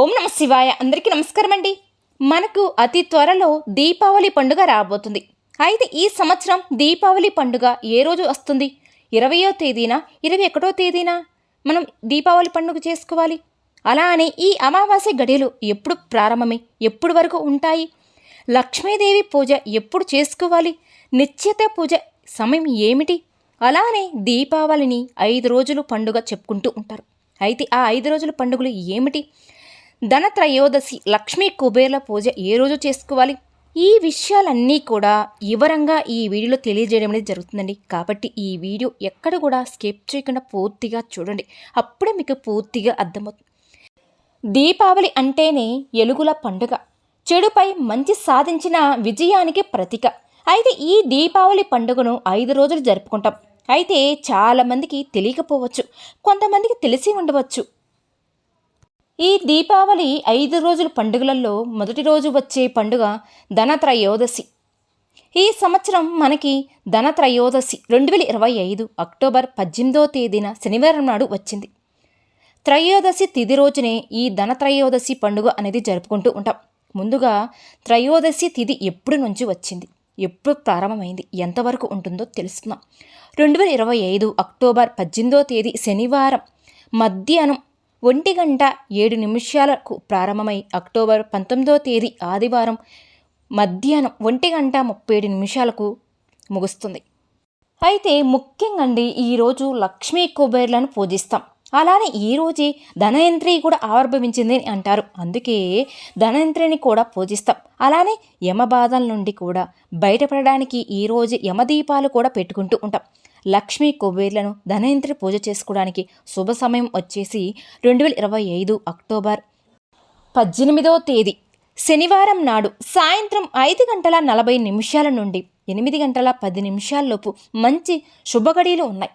ఓం నమ శివాయ. అందరికీ నమస్కారం అండి. మనకు అతి త్వరలో దీపావళి పండుగ రాబోతుంది. అయితే ఈ సంవత్సరం దీపావళి పండుగ ఏ రోజు వస్తుంది? 20వ తేదీన, 21వ తేదీన మనం దీపావళి పండుగ చేసుకోవాలి. అలా అని ఈ అమావాస్య గడియలు ఎప్పుడు ప్రారంభమై ఎప్పుడు వరకు ఉంటాయి? లక్ష్మీదేవి పూజ ఎప్పుడు చేసుకోవాలి? నిశ్చిత పూజ సమయం ఏమిటి? అలానే దీపావళిని 5 రోజులు పండుగ చెప్పుకుంటూ ఉంటారు. అయితే ఆ 5 రోజుల పండుగలు ఏమిటి? ధనత్రయోదశి, లక్ష్మీ కుబేర్ల పూజ ఏ రోజు చేసుకోవాలి? ఈ విషయాలన్నీ కూడా వివరంగా ఈ వీడియోలో తెలియజేయడం అనేది జరుగుతుందండి. కాబట్టి ఈ వీడియో ఎక్కడ కూడా స్కిప్ చేయకుండా పూర్తిగా చూడండి. అప్పుడే మీకు పూర్తిగా అర్థమవుతుంది. దీపావళి అంటేనే ఎలుగుల పండుగ, చెడుపై మంచి సాధించిన విజయానికి ప్రతీక. అయితే ఈ దీపావళి పండుగను 5 రోజులు జరుపుకుంటాం. అయితే చాలామందికి తెలియకపోవచ్చు, కొంతమందికి తెలిసి ఉండవచ్చు. ఈ దీపావళి 5 రోజుల పండుగలలో మొదటి రోజు వచ్చే పండుగ ధనత్రయోదశి. ఈ సంవత్సరం మనకి ధనత్రయోదశి 2025 అక్టోబర్ 18వ తేదీన శనివారం నాడు వచ్చింది. త్రయోదశి తిథి రోజునే ఈ ధనత్రయోదశి పండుగ అనేది జరుపుకుంటూ ఉంటాం. ముందుగా త్రయోదశి తిథి ఎప్పుడు నుంచి వచ్చింది, ఎప్పుడు ప్రారంభమైంది, ఎంతవరకు ఉంటుందో తెలుసుకుందాం. 2025 అక్టోబర్ 18వ తేదీ శనివారం మధ్యాహ్నం 1:07 ప్రారంభమై అక్టోబర్ 19వ తేదీ ఆదివారం మధ్యాహ్నం 1:37 ముగుస్తుంది. అయితే ముఖ్యంగా ఈరోజు లక్ష్మీ కుబేర్లను పూజిస్తాం. అలానే ఈరోజే ధనయంత్రి కూడా ఆవిర్భవించింది అని అంటారు. అందుకే ధనయంత్రిని కూడా పూజిస్తాం. అలానే యమబాధల నుండి కూడా బయటపడడానికి ఈరోజు యమదీపాలు కూడా పెట్టుకుంటూ ఉంటాం. లక్ష్మీ కుబేర్లను ధనయంత్రి పూజ చేసుకోవడానికి శుభ సమయం వచ్చేసి 2025 అక్టోబర్ 18వ తేదీ శనివారం నాడు సాయంత్రం 5:40 నుండి 8:10 మంచి శుభగడియలు ఉన్నాయి.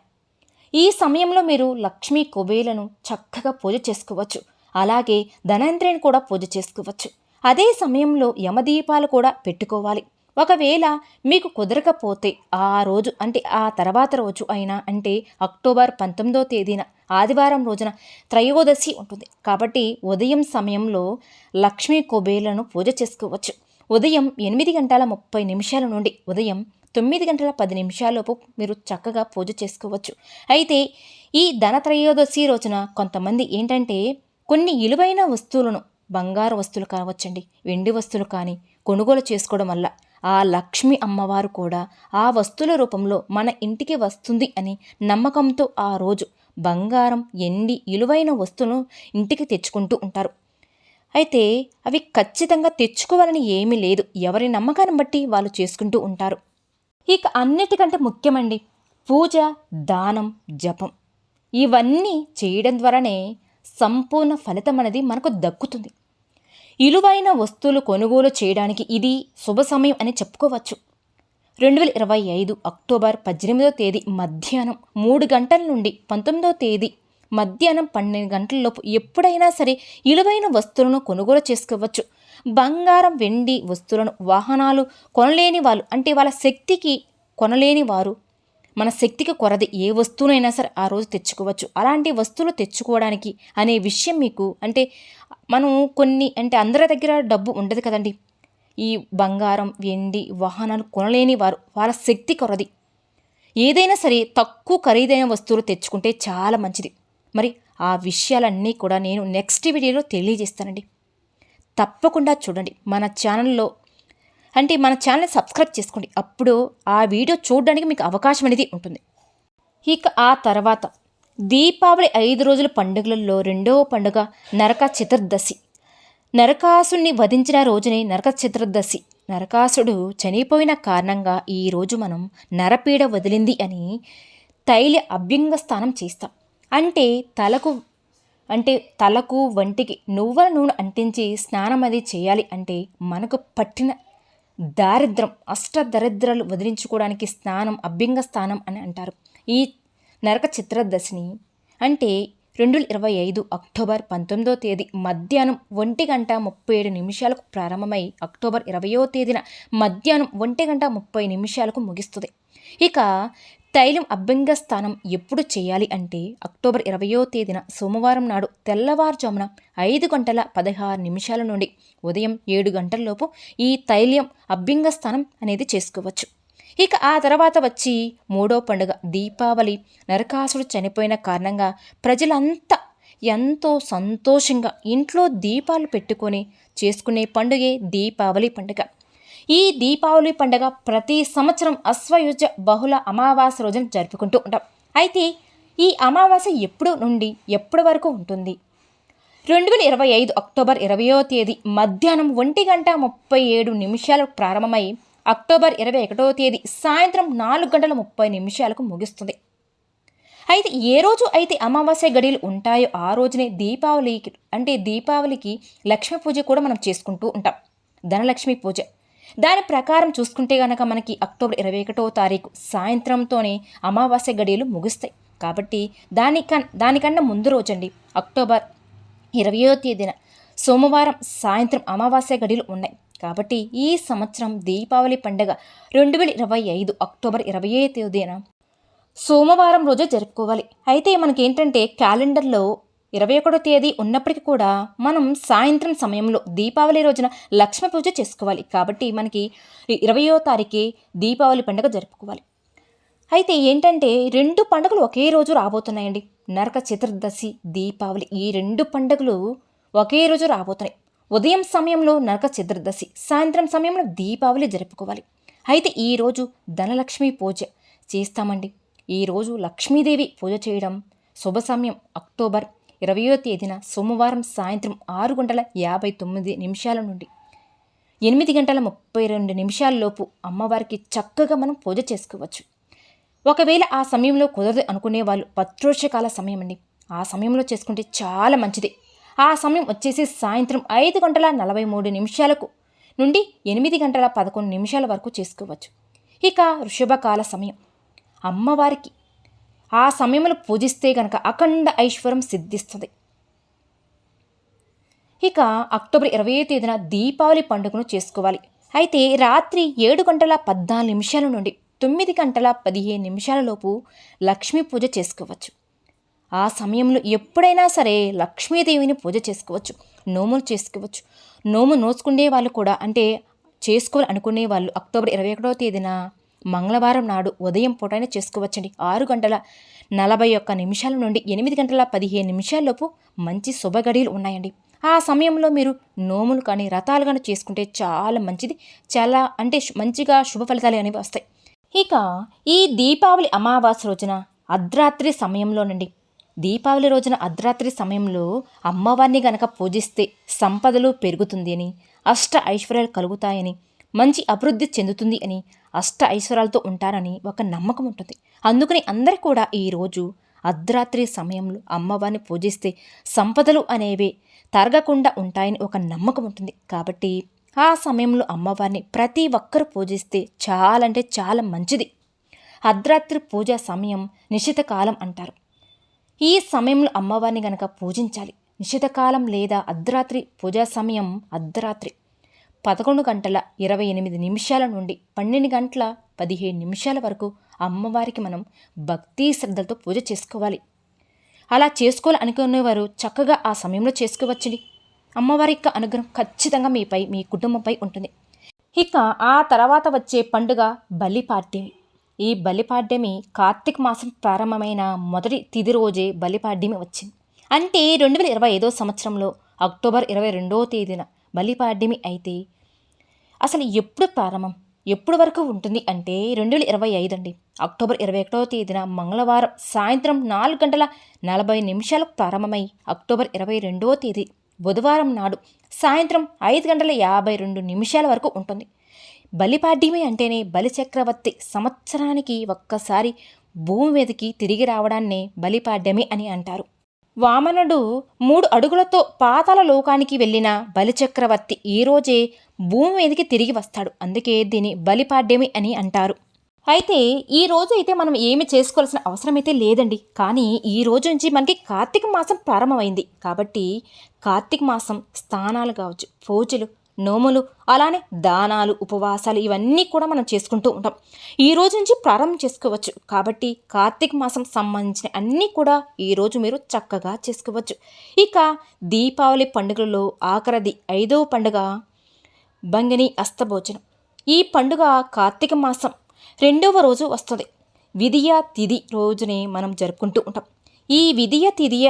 ఈ సమయంలో మీరు లక్ష్మీ కుబేర్లను చక్కగా పూజ చేసుకోవచ్చు. అలాగే ధనయంత్రిని కూడా పూజ చేసుకోవచ్చు. అదే సమయంలో యమదీపాలు కూడా పెట్టుకోవాలి. ఒకవేళ మీకు కుదరకపోతే ఆ రోజు అంటే ఆ తర్వాత రోజు అయినా అంటే అక్టోబర్ 19వ తేదీన ఆదివారం రోజున త్రయోదశి ఉంటుంది. కాబట్టి ఉదయం సమయంలో లక్ష్మీ కుబేర్లను పూజ చేసుకోవచ్చు. ఉదయం 8:30 నుండి ఉదయం 9:10 మీరు చక్కగా పూజ చేసుకోవచ్చు. అయితే ఈ ధనత్రయోదశి రోజున కొంతమంది ఏంటంటే కొన్ని విలువైన వస్తువులను, బంగారు వస్తువులు కావచ్చండి, వెండి వస్తువులు కానీ కొనుగోలు చేసుకోవడం వల్ల ఆ లక్ష్మి అమ్మవారు కూడా ఆ వస్తువుల రూపంలో మన ఇంటికి వస్తుంది అని నమ్మకంతో ఆ రోజు బంగారం, ఎండి విలువైన వస్తువులను ఇంటికి తెచ్చుకుంటూ ఉంటారు. అయితే అవి ఖచ్చితంగా తెచ్చుకోవాలని ఏమీ లేదు, ఎవరి నమ్మకాన్ని బట్టి వాళ్ళు చేసుకుంటూ ఉంటారు. ఇక అన్నిటికంటే ముఖ్యమండి పూజ, దానం, జపం ఇవన్నీ చేయడం ద్వారానే సంపూర్ణ ఫలితం అనేది మనకు దక్కుతుంది. విలువైన వస్తువులు కొనుగోలు చేయడానికి ఇది శుభ సమయం అని చెప్పుకోవచ్చు. 2025 అక్టోబర్ 18వ తేదీ మధ్యాహ్నం 3 గంటల నుండి 19వ తేదీ మధ్యాహ్నం 12 గంటలలోపు ఎప్పుడైనా సరే విలువైన వస్తువులను కొనుగోలు చేసుకోవచ్చు. బంగారం, వెండి వస్తువులను, వాహనాలు కొనలేని వాళ్ళు అంటే వాళ్ళ శక్తికి కొనలేని వారు మన శక్తికి కొరది ఏ వస్తువునైనా సరే ఆ రోజు తెచ్చుకోవచ్చు. అలాంటి వస్తువులు తెచ్చుకోవడానికి అనే విషయం మీకు అంటే మనం కొన్ని అంటే అందరి దగ్గర డబ్బు ఉండదు కదండి. ఈ బంగారం, వెండి, వాహనాలు కొనలేని వారు వాళ్ళ శక్తి కొరది ఏదైనా సరే తక్కువ ఖరీదైన వస్తువులు తెచ్చుకుంటే చాలా మంచిది. మరి ఆ విషయాలన్నీ కూడా నేను నెక్స్ట్ వీడియోలో తెలియజేస్తానండి. తప్పకుండా చూడండి. మన ఛానల్లో అంటే మన ఛానల్ని సబ్స్క్రైబ్ చేసుకోండి. అప్పుడు ఆ వీడియో చూడడానికి మీకు అవకాశం అనేది ఉంటుంది. ఇక ఆ తర్వాత దీపావళి 5 రోజుల పండుగలలో రెండవ పండుగ నరక చతుర్దశి. నరకాసుని వధించిన రోజునే నరక చతుర్దశి. నరకాసుడు చనిపోయిన కారణంగా ఈరోజు మనం నరపీడ వదిలింది అని తైల అభ్యంగ స్నానం చేస్తాం. అంటే తలకు వంటికి నువ్వుల నూనె అంటించి స్నానం అది చేయాలి. అంటే మనకు పట్టిన దారిద్రం, అష్టదరిద్రాలు వదిలించుకోవడానికి స్నానం అభ్యంగ స్నానం అని అంటారు. ఈ నరక చతుర్దశిని అంటే 2025 అక్టోబర్ 19వ తేదీ మధ్యాహ్నం 1:37 ప్రారంభమై అక్టోబర్ 20వ తేదీన మధ్యాహ్నం 1:30 ముగిస్తుంది. ఇక తైలం అభ్యంగ స్నానం ఎప్పుడు చేయాలి అంటే అక్టోబర్ 20వ తేదీన సోమవారం నాడు తెల్లవారుజామున 5 గంటల 16 నిమిషాల నుండి ఉదయం 7 గంటలలోపు ఈ తైలం అభ్యంగ స్నానం అనేది చేసుకోవచ్చు. ఇక ఆ తర్వాత వచ్చి మూడో పండుగ దీపావళి. నరకాసుడు చనిపోయిన కారణంగా ప్రజలంతా ఎంతో సంతోషంగా ఇంట్లో దీపాలు పెట్టుకొని చేసుకునే పండుగే దీపావళి పండుగ. ఈ దీపావళి పండుగ ప్రతి సంవత్సరం అశ్వయుజ బహుళ అమావాస్య రోజున జరుపుకుంటూ ఉంటాం. అయితే ఈ అమావాస్య ఎప్పుడు నుండి ఎప్పటి వరకు ఉంటుంది? 2025 అక్టోబర్ 20వ తేదీ మధ్యాహ్నం 1 గంట 37 నిమిషాలకు ప్రారంభమై అక్టోబర్ 21వ తేదీ సాయంత్రం 4 గంటల 30 నిమిషాలకు ముగుస్తుంది. అయితే ఏ రోజు అయితే అమావాస్య గడియలు ఉంటాయో ఆ రోజునే దీపావళికి లక్ష్మీ పూజ కూడా మనం చేసుకుంటూ ఉంటాం, ధనలక్ష్మి పూజ. దాని ప్రకారం చూసుకుంటే కనుక మనకి అక్టోబర్ 21వ తారీఖు సాయంత్రంతోనే అమావాస్య గడియలు ముగుస్తాయి. కాబట్టి దానికన్నా ముందు రోజండి అక్టోబర్ 20వ తేదీన సోమవారం సాయంత్రం అమావాస్య గడియలు ఉన్నాయి. కాబట్టి ఈ సంవత్సరం దీపావళి పండుగ 2025 అక్టోబర్ 20వ తేదీన సోమవారం రోజే జరుపుకోవాలి. అయితే మనకేంటంటే క్యాలెండర్లో 21వ తేదీ ఉన్నప్పటికీ కూడా మనం సాయంత్రం సమయంలో దీపావళి రోజున లక్ష్మీ పూజ చేసుకోవాలి. కాబట్టి మనకి 20వ తారీఖే దీపావళి పండుగ జరుపుకోవాలి. అయితే ఏంటంటే 2 పండుగలు ఒకే రోజు రాబోతున్నాయండి. నరక చతుర్దశి, దీపావళి, ఈ 2 పండుగలు ఒకే రోజు రాబోతున్నాయి. ఉదయం సమయంలో నరక చతుర్దశి, సాయంత్రం సమయంలో దీపావళి జరుపుకోవాలి. అయితే ఈరోజు ధనలక్ష్మి పూజ చేస్తామండి. ఈరోజు లక్ష్మీదేవి పూజ చేయడం శుభ సమయం. అక్టోబర్ 20వ తేదీన సోమవారం సాయంత్రం 6 గంటల 59 నిమిషాల నుండి 8 గంటల 32 నిమిషాలలోపు అమ్మవారికి చక్కగా మనం పూజ చేసుకోవచ్చు. ఒకవేళ ఆ సమయంలో కుదరదు అనుకునే వాళ్ళు పత్రోషకాల సమయం అండి, ఆ సమయంలో చేసుకుంటే చాలా మంచిది. ఆ సమయం వచ్చేసి సాయంత్రం 5 గంటల 43 నిమిషాలకు నుండి 8 గంటల 11 నిమిషాల వరకు చేసుకోవచ్చు. ఇక వృషభకాల సమయం, అమ్మవారికి ఆ సమయంలో పూజిస్తే కనుక అఖండ ఐశ్వర్యం సిద్ధిస్తుంది. ఇక అక్టోబర్ 20వ తేదీన దీపావళి పండుగను చేసుకోవాలి. అయితే రాత్రి 7 గంటల 14 నిమిషాల నుండి 9 గంటల 15 నిమిషాలలోపు లక్ష్మీ పూజ చేసుకోవచ్చు. ఆ సమయంలో ఎప్పుడైనా సరే లక్ష్మీదేవిని పూజ చేసుకోవచ్చు, నోములు చేసుకోవచ్చు. నోము నోచుకునే వాళ్ళు కూడా అంటే చేసుకోవాలి అనుకునే వాళ్ళు అక్టోబర్ 21వ తేదీన మంగళవారం నాడు ఉదయం పూటైనా చేసుకోవచ్చండి. 6 గంటల 41 నిమిషాల నుండి 8 గంటల 15 నిమిషాలలోపు మంచి శుభగడియలు ఉన్నాయండి. ఆ సమయంలో మీరు నోములు కానీ వ్రతాలు కానీ చేసుకుంటే చాలా మంచిది, చాలా అంటే మంచిగా శుభ ఫలితాలు అనేవి వస్తాయి. ఇక ఈ దీపావళి అమావాస్య రోజున అర్ధరాత్రి సమయంలోనండి, దీపావళి రోజున అర్ధరాత్రి సమయంలో అమ్మవారిని గనక పూజిస్తే సంపదలు పెరుగుతుంది అని, అష్ట ఐశ్వర్యాలు కలుగుతాయని, మంచి అభివృద్ధి చెందుతుంది అని, అష్ట ఐశ్వర్యాలతో ఉంటారని ఒక నమ్మకం ఉంటుంది. అందుకని అందరూ కూడా ఈరోజు అర్ధరాత్రి సమయంలో అమ్మవారిని పూజిస్తే సంపదలు అనేవి తరగకుండా ఉంటాయని ఒక నమ్మకం ఉంటుంది. కాబట్టి ఆ సమయంలో అమ్మవారిని ప్రతి ఒక్కరూ పూజిస్తే చాలా అంటే చాలా మంచిది. అర్ధరాత్రి పూజ సమయం నిశితకాలం అంటారు. ఈ సమయంలో అమ్మవారిని గనక పూజించాలి. నిశితకాలం లేదా అర్ధరాత్రి పూజా సమయం అర్ధరాత్రి 11 గంటల 28 నిమిషాల నుండి 12 గంటల 15 నిమిషాల వరకు అమ్మవారికి మనం భక్తి శ్రద్ధలతో పూజ చేసుకోవాలి. అలా చేసుకోవాలి అనుకునేవారు చక్కగా ఆ సమయంలో చేసుకోవచ్చండి. అమ్మవారి యొక్క అనుగ్రహం ఖచ్చితంగా మీపై, మీ కుటుంబంపై ఉంటుంది. ఇక ఆ తర్వాత వచ్చే పండుగ బలిపాడ్యమి. ఈ బలిపాడ్యమి కార్తీక మాసం ప్రారంభమైన మొదటి తిథి రోజే బలిపాడ్యమి వచ్చింది. అంటే 2025 సంవత్సరంలో అక్టోబర్ 22వ తేదీన బలిపాడ్యమి అయితే అసలు ఎప్పుడు ప్రారంభం, ఎప్పుడు వరకు ఉంటుంది అంటే 2025 అండి. అక్టోబర్ 21వ తేదీన మంగళవారం సాయంత్రం 4 గంటల 40 నిమిషాలకు ప్రారంభమై అక్టోబర్ 22వ తేదీ బుధవారం నాడు సాయంత్రం 5 గంటల 52 నిమిషాల వరకు ఉంటుంది. బలిపాడ్యమి అంటేనే బలిచక్రవర్తి సంవత్సరానికి ఒక్కసారి భూమి మీదకి తిరిగి రావడాన్నే బలిపాడ్యమి అని అంటారు. వామనుడు 3 అడుగులతో పాతాళ లోకానికి వెళ్ళిన బలిచక్రవర్తి ఈరోజే భూమి మీదకి తిరిగి వస్తాడు. అందుకే దీన్ని బలిపాడ్యమి అని అంటారు. అయితే ఈ రోజు అయితే మనం ఏమి చేసుకోవాల్సిన అవసరం అయితే లేదండి. కానీ ఈ రోజు నుంచి మనకి కార్తీక మాసం ప్రారంభమైంది కాబట్టి కార్తీక మాసం స్నానాలు కావచ్చు, పూజలు, నోములు, అలానే దానాలు, ఉపవాసాలు ఇవన్నీ కూడా మనం చేసుకుంటూ ఉంటాం. ఈ రోజు నుంచి ప్రారంభం చేసుకోవచ్చు. కాబట్టి కార్తీక మాసం సంబంధించిన అన్నీ కూడా ఈరోజు మీరు చక్కగా చేసుకోవచ్చు. ఇక దీపావళి పండుగలలో ఆఖరిది 5వ పండుగ బంగిని అస్తభోజనం. ఈ పండుగ కార్తీక మాసం 2వ రోజు వస్తుంది. విదియ తిథి రోజునే మనం జరుపుకుంటూ ఉంటాం. ఈ విదియ తిథియ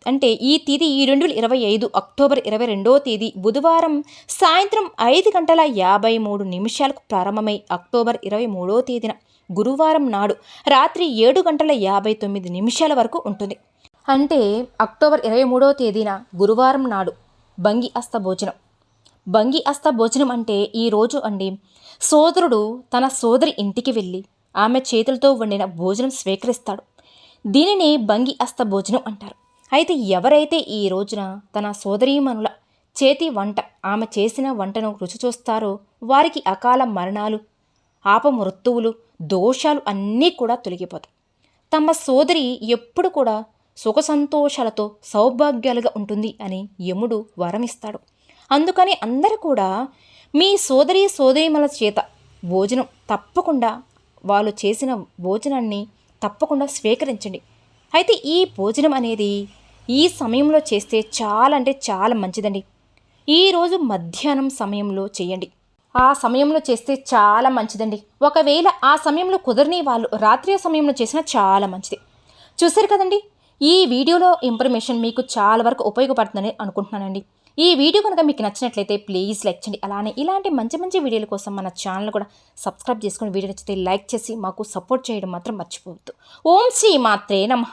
అంటే ఈ తిథి 2025 అక్టోబర్ 22వ తేదీ బుధవారం సాయంత్రం 5:53 ప్రారంభమై అక్టోబర్ 23వ తేదీన గురువారం నాడు రాత్రి 7:59 వరకు ఉంటుంది. అంటే అక్టోబర్ 23వ తేదీన గురువారం నాడు బంగి అస్తభోజనం. బంగి అస్తభోజనం అంటే ఈరోజు అండి సోదరుడు తన సోదరి ఇంటికి వెళ్ళి ఆమె చేతులతో వండిన భోజనం స్వీకరిస్తాడు. దీనిని బంగి అస్తభోజనం అంటారు. అయితే ఎవరైతే ఈ రోజున తన సోదరీమణుల చేతి వంట, ఆమె చేసిన వంటను రుచి చూస్తారో వారికి అకాల మరణాలు, ఆపమృత్యువులు, దోషాలు అన్నీ కూడా తొలగిపోతాయి. తమ సోదరి ఎప్పుడు కూడా సుఖ సంతోషాలతో సౌభాగ్యాలుగా ఉంటుంది అని యముడు వరమిస్తాడు. అందుకని అందరూ కూడా మీ సోదరీమణుల చేత భోజనం తప్పకుండా, వాళ్ళు చేసిన భోజనాన్ని తప్పకుండా స్వీకరించండి. అయితే ఈ భోజనం అనేది ఈ సమయంలో చేస్తే చాలా అంటే చాలా మంచిదండి. ఈరోజు మధ్యాహ్నం సమయంలో చేయండి. ఆ సమయంలో చేస్తే చాలా మంచిదండి. ఒకవేళ ఆ సమయంలో కుదరని వాళ్ళు రాత్రి సమయంలో చేసినా చాలా మంచిది. చూశారు కదండి, ఈ వీడియోలో ఇన్ఫర్మేషన్ మీకు చాలా వరకు ఉపయోగపడుతుందని అనుకుంటున్నానండి. ఈ వీడియో కనుక మీకు నచ్చినట్లయితే ప్లీజ్ లైక్ చేయండి. అలానే ఇలాంటి మంచి మంచి వీడియోల కోసం మన ఛానల్ కూడా సబ్స్క్రైబ్ చేసుకుని వీడియో నచ్చితే లైక్ చేసి మాకు సపోర్ట్ చేయడం మాత్రం మర్చిపోవద్దు. ఓం శ్రీ మాత్రే నమః.